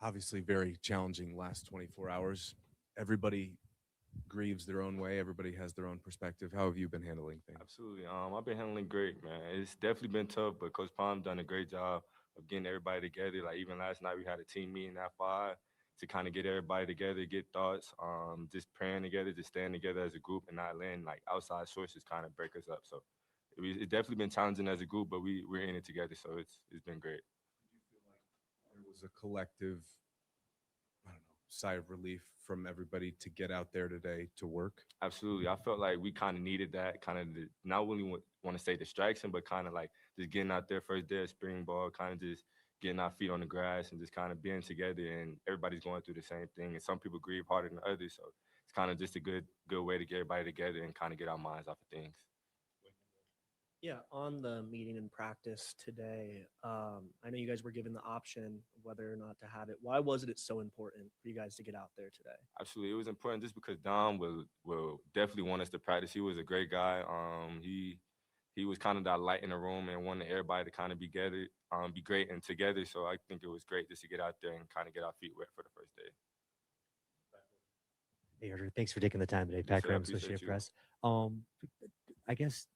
Obviously, very challenging last 24 hours. Everybody grieves their own way. Everybody has their own perspective. How have you been handling things? Absolutely. I've been handling great, man. It's definitely been tough, but Coach Palm done a great job of getting everybody together. Like even last night, we had a team meeting at 5 to kind of get everybody together, get thoughts, just praying together, just staying together as a group, and not letting like outside sources kind of break us up. So it's definitely been challenging as a group, but we're in it together. So it's been great. Did you feel like there was a collective, I don't know, sigh of relief from everybody to get out there today to work? Absolutely. I felt like we kind of needed that kind of not really want to say distraction, but kind of like just getting out there first day of spring ball, kind of just getting our feet on the grass and just kind of being together. And everybody's going through the same thing. And some people grieve harder than others. So it's kind of just a good way to get everybody together and kind of get our minds off of things. Yeah, on the meeting and practice today, I know you guys were given the option whether or not to have it. Why was it so important for you guys to get out there today? Absolutely, it was important just because Dom will definitely want us to practice. He was a great guy. He was kind of that light in the room and wanted everybody to kind of be together, be great and together. So I think it was great just to get out there and kind of get our feet wet for the first day. Hey, Arthur, thanks for taking the time today. Yes, Pat sir. I Graham, appreciate Associated you. Press. I guess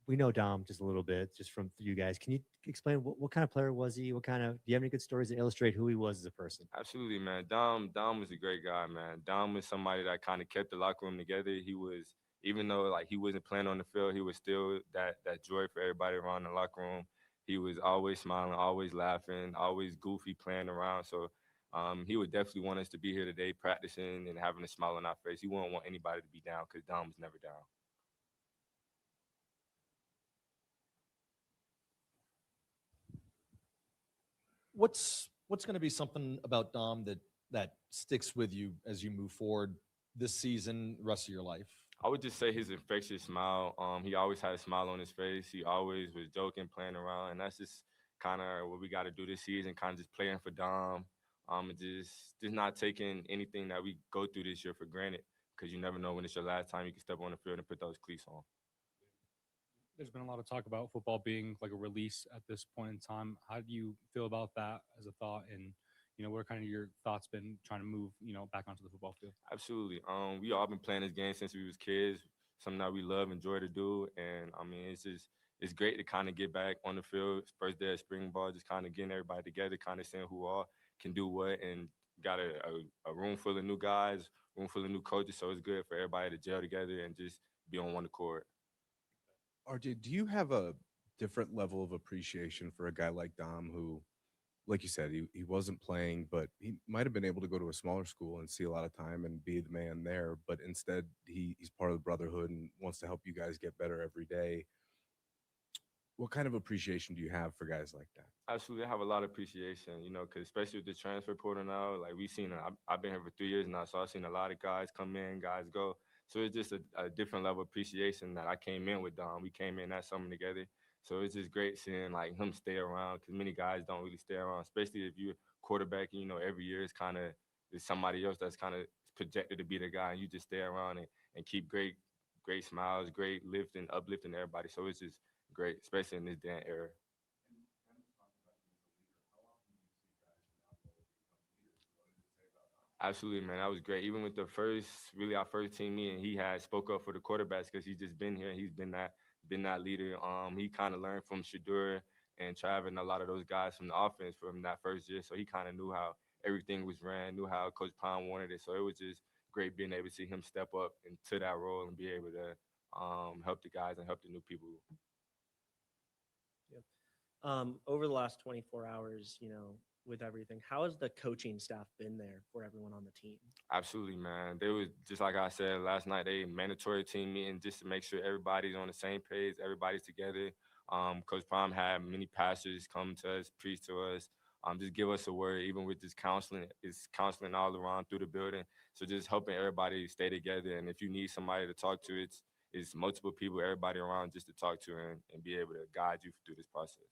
we know Dom just a little bit, just from you guys. Can you explain what kind of player was he? What kind of, do you have any good stories that illustrate who he was as a person? Absolutely, man. Dom was a great guy, man. Dom was somebody that kind of kept the locker room together. He was, even though like he wasn't playing on the field, he was still that joy for everybody around the locker room. He was always smiling, always laughing, always goofy, playing around. So he would definitely want us to be here today, practicing and having a smile on our face. He wouldn't want anybody to be down because Dom was never down. What's going to be something about Dom that sticks with you as you move forward this season, rest of your life? I would just say his infectious smile. He always had a smile on his face. He always was joking, playing around, and that's just kind of what we got to do this season. Kind of just playing for Dom. And just not taking anything that we go through this year for granted because you never know when it's your last time you can step on the field and put those cleats on. There's been a lot of talk about football being like a release at this point in time. How do you feel about that as a thought? And, what are kind of your thoughts been trying to move, back onto the football field? Absolutely. We all been playing this game since we was kids. Something that we love, enjoy to do, and I mean, it's great to kind of get back on the field. First day of spring ball, just kind of getting everybody together, kind of seeing who all can do what, and got a room full of new guys, room full of new coaches. So it's good for everybody to gel together and just be on one accord. RJ, do you have a different level of appreciation for a guy like Dom who, like you said, he wasn't playing, but he might have been able to go to a smaller school and see a lot of time and be the man there, but instead he's part of the brotherhood and wants to help you guys get better every day. What kind of appreciation do you have for guys like that? Absolutely, I have a lot of appreciation, because especially with the transfer portal now, like we've seen, I've been here for 3 years now, so I've seen a lot of guys come in, guys go. So it's just a different level of appreciation that I came in with Dom. We came in that summer together. So it's just great seeing like him stay around because many guys don't really stay around, especially if you're quarterbacking, every year it's kind of there's somebody else that's kind of projected to be the guy and you just stay around and keep great smiles, great lifting, uplifting everybody. So it's just great, especially in this day and era. Absolutely, man. That was great. Even with really our first team meeting, he had spoke up for the quarterbacks because he's just been here. He's been that leader. He kind of learned from Shadur and Trav and a lot of those guys from the offense from that first year. So he kind of knew how everything was ran, knew how Coach Pine wanted it. So it was just great being able to see him step up into that role and be able to help the guys and help the new people. Yep. Over the last 24 hours, with everything, how has the coaching staff been there for everyone on the team? Absolutely, man. They was just like I said last night. They mandatory team meeting just to make sure everybody's on the same page, everybody's together. Coach Prime had many pastors come to us, preach to us, just give us a word. Even with this counseling, it's counseling all around through the building. So just helping everybody stay together. And if you need somebody to talk to, it's multiple people, everybody around just to talk to and be able to guide you through this process.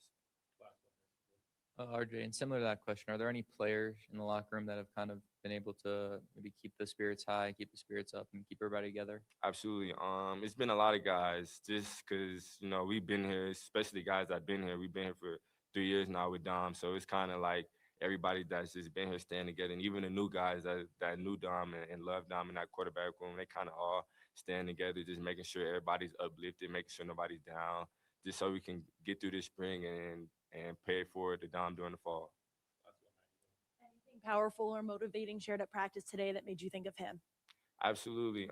RJ, and similar to that question, are there any players in the locker room that have kind of been able to maybe keep the spirits high, keep the spirits up, and keep everybody together? Absolutely. It's been a lot of guys just because, we've been here, especially guys that have been here. We've been here for 3 years now with Dom. So it's kind of like everybody that's just been here staying together, and even the new guys that knew Dom and loved Dom in that quarterback room, they kind of all stand together, just making sure everybody's uplifted, making sure nobody's down, just so we can get through this spring and pay forward to Dom during the fall. Anything powerful or motivating shared at practice today that made you think of him? Absolutely.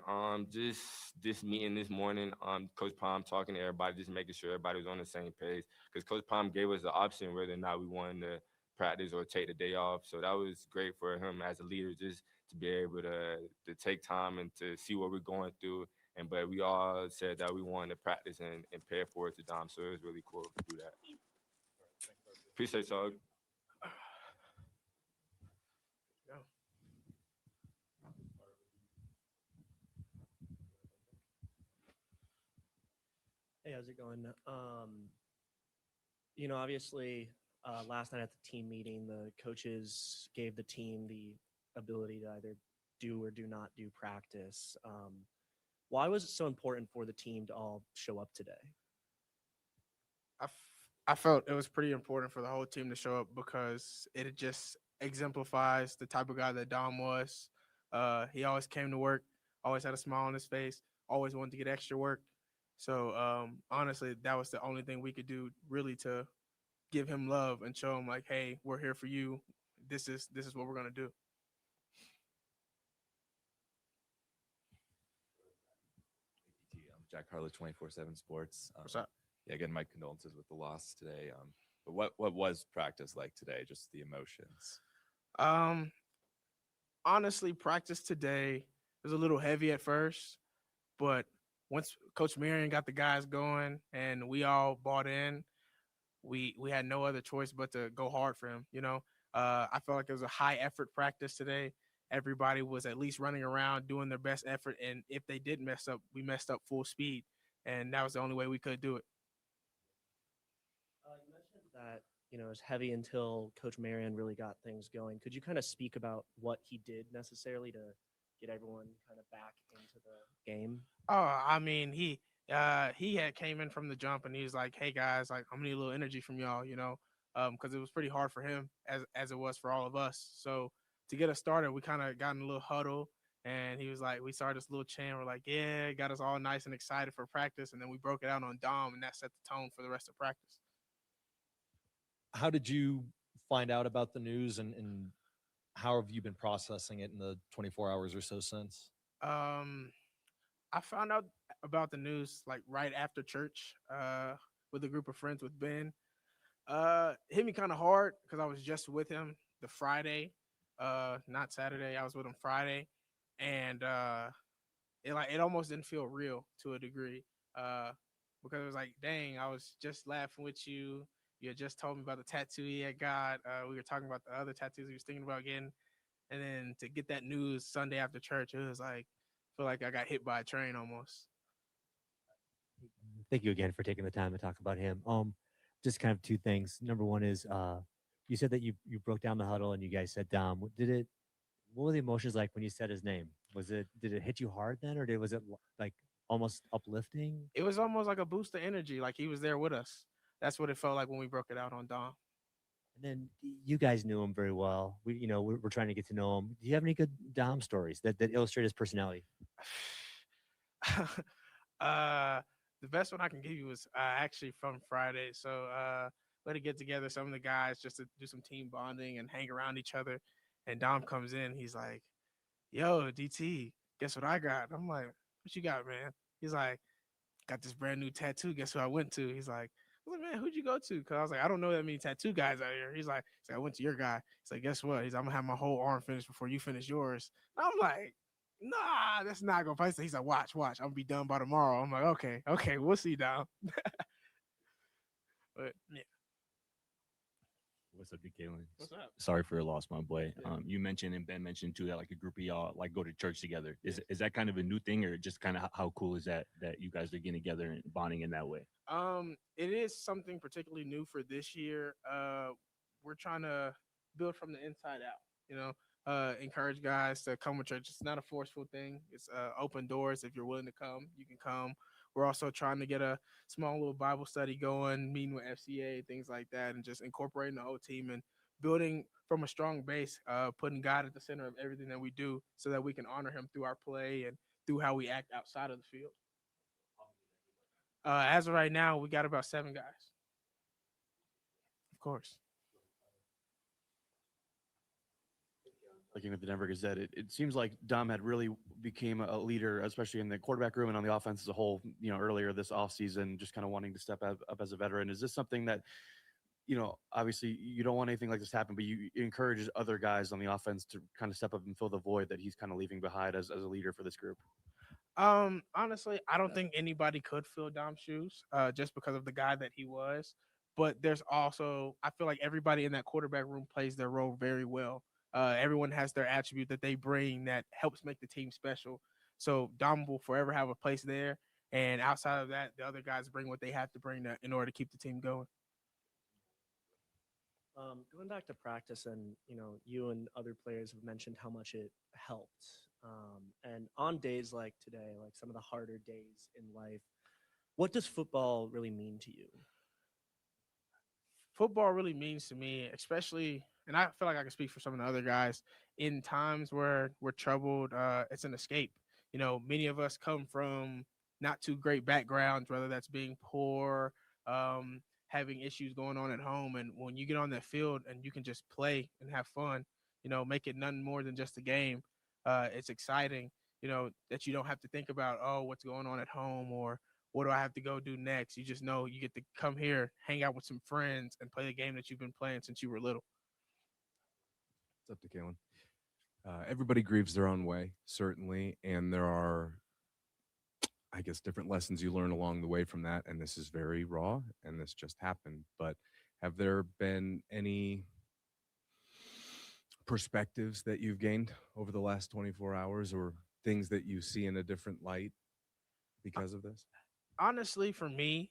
Just this meeting this morning, Coach Palm talking to everybody, just making sure everybody was on the same page. Because Coach Palm gave us the option whether or not we wanted to practice or take the day off. So that was great for him as a leader, just to be able to take time and to see what we're going through. But we all said that we wanted to practice and pay it forward to Dom. So it was really cool to do that. Appreciate y'all. Hey, how's it going? Obviously, last night at the team meeting, the coaches gave the team the ability to either do or do not do practice. Why was it so important for the team to all show up today? I felt it was pretty important for the whole team to show up because it just exemplifies the type of guy that Dom was. He always came to work, always had a smile on his face, always wanted to get extra work. So honestly, that was the only thing we could do really to give him love and show him like, hey, we're here for you. This is what we're gonna do. I'm Jack Harlow, 24/7 Sports. What's up? Yeah, again, my condolences with the loss today. But what was practice like today? Just the emotions. Honestly, practice today was a little heavy at first, but once Coach Marion got the guys going and we all bought in, we had no other choice but to go hard for him. I felt like it was a high effort practice today. Everybody was at least running around doing their best effort, and if they did mess up, we messed up full speed, and that was the only way we could do it. You mentioned that it was heavy until Coach Marion really got things going. Could you kind of speak about what he did necessarily to get everyone kind of back into the game? Oh, I mean, he had came in from the jump, and he was like, "Hey guys, like I'm gonna need a little energy from y'all," because it was pretty hard for him as it was for all of us. So to get us started, we kind of got in a little huddle, and he was like, we started this little chant. We're like, "Yeah," got us all nice and excited for practice, and then we broke it out on Dom, and that set the tone for the rest of practice. How did you find out about the news, and how have you been processing it in the 24 hours or so since? I found out about the news like right after church with a group of friends with Ben. Hit me kind of hard because I was just with him the Friday, not Saturday. I was with him Friday, and it almost didn't feel real to a degree because it was like, dang, I was just laughing with you. You had just told me about the tattoo he had got. We were talking about the other tattoos he was thinking about getting, and then to get that news Sunday after church, it was like, I feel like I got hit by a train almost. Thank you again for taking the time to talk about him. Just kind of two things. Number one is you said that you broke down the huddle and you guys said Dom. What were the emotions like when you said his name? Did it hit you hard then, or was it like almost uplifting? It was almost like a boost of energy, like he was there with us. That's what it felt like when we broke it out on Dom. And then you guys knew him very well. We're trying to get to know him. Do you have any good Dom stories that illustrate his personality? The best one I can give you was actually from Friday. So we had to get together some of the guys just to do some team bonding and hang around each other. And Dom comes in. He's like, "Yo, DT, guess what I got?" I'm like, "What you got, man?" He's like, "Got this brand new tattoo. Guess who I went to?" He's like, "Man, who'd you go to?" Because I was like, "I don't know that many tattoo guys out here." He's like, "I went to your guy." He's like, "Guess what?" He's like, "I'm gonna have my whole arm finished before you finish yours." I'm like, "Nah, that's not gonna play." He's like, watch. I'm gonna be done by tomorrow. I'm like, okay, we'll see, Dom. But yeah. What's up, DEKAYLON? What's up? Sorry for your loss, my boy. Yeah. You mentioned and Ben mentioned too that like a group of y'all like go to church together. Is that kind of a new thing, or just kind of how cool is that you guys are getting together and bonding in that way? It is something particularly new for this year. We're trying to build from the inside out. Encourage guys to come to church. It's not a forceful thing. It's open doors. If you're willing to come, you can come. We're also trying to get a small little Bible study going, meeting with FCA, things like that, and just incorporating the whole team and building from a strong base, putting God at the center of everything that we do so that we can honor him through our play and through how we act outside of the field. As of right now, we got about 7 guys. Of course. Looking at the Denver Gazette, it seems like Dom had really became a leader, especially in the quarterback room and on the offense as a whole, earlier this offseason, just kind of wanting to step up as a veteran. Is this something that, obviously you don't want anything like this to happen, but you encourage other guys on the offense to kind of step up and fill the void that he's kind of leaving behind as a leader for this group? Honestly, I don't think anybody could fill Dom's shoes, just because of the guy that he was. But there's also, I feel like everybody in that quarterback room plays their role very well. Everyone has their attribute that they bring that helps make the team special. So Dom will forever have a place there. And outside of that, the other guys bring what they have to bring in order to keep the team going. Going back to practice, and you and other players have mentioned how much it helped. And on days like today, like some of the harder days in life, what does football really mean to you? Football really means to me, especially, and I feel like I can speak for some of the other guys, in times where we're troubled, it's an escape. Many of us come from not too great backgrounds, whether that's being poor, having issues going on at home. And when you get on that field and you can just play and have fun, make it nothing more than just a game. It's exciting, that you don't have to think about, oh, what's going on at home or what do I have to go do next? You just know you get to come here, hang out with some friends, and play the game that you've been playing since you were little. What's up, DEKAYLON? Everybody grieves their own way, certainly, and there are, I guess, different lessons you learn along the way from that. And this is very raw, and this just happened. But have there been any perspectives that you've gained over the last 24 hours, or things that you see in a different light because of this? Honestly, for me,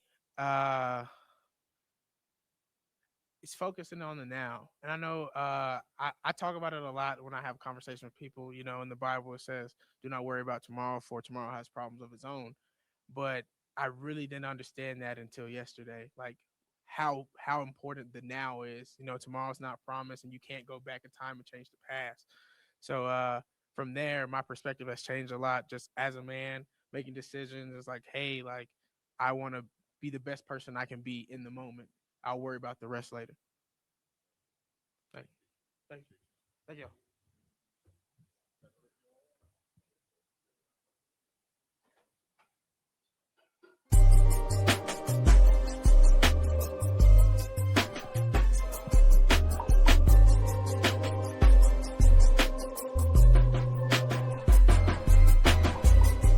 it's focusing on the now. And I know I talk about it a lot when I have conversations with people. In the Bible, it says, do not worry about tomorrow, for tomorrow has problems of its own. But I really didn't understand that until yesterday, like how important the now is. Tomorrow's not promised, and you can't go back in time and change the past. So from there, my perspective has changed a lot just as a man making decisions. It's like, hey, like I want to be the best person I can be in the moment. I'll worry about the rest later. Thank you. Thank you. Thank you.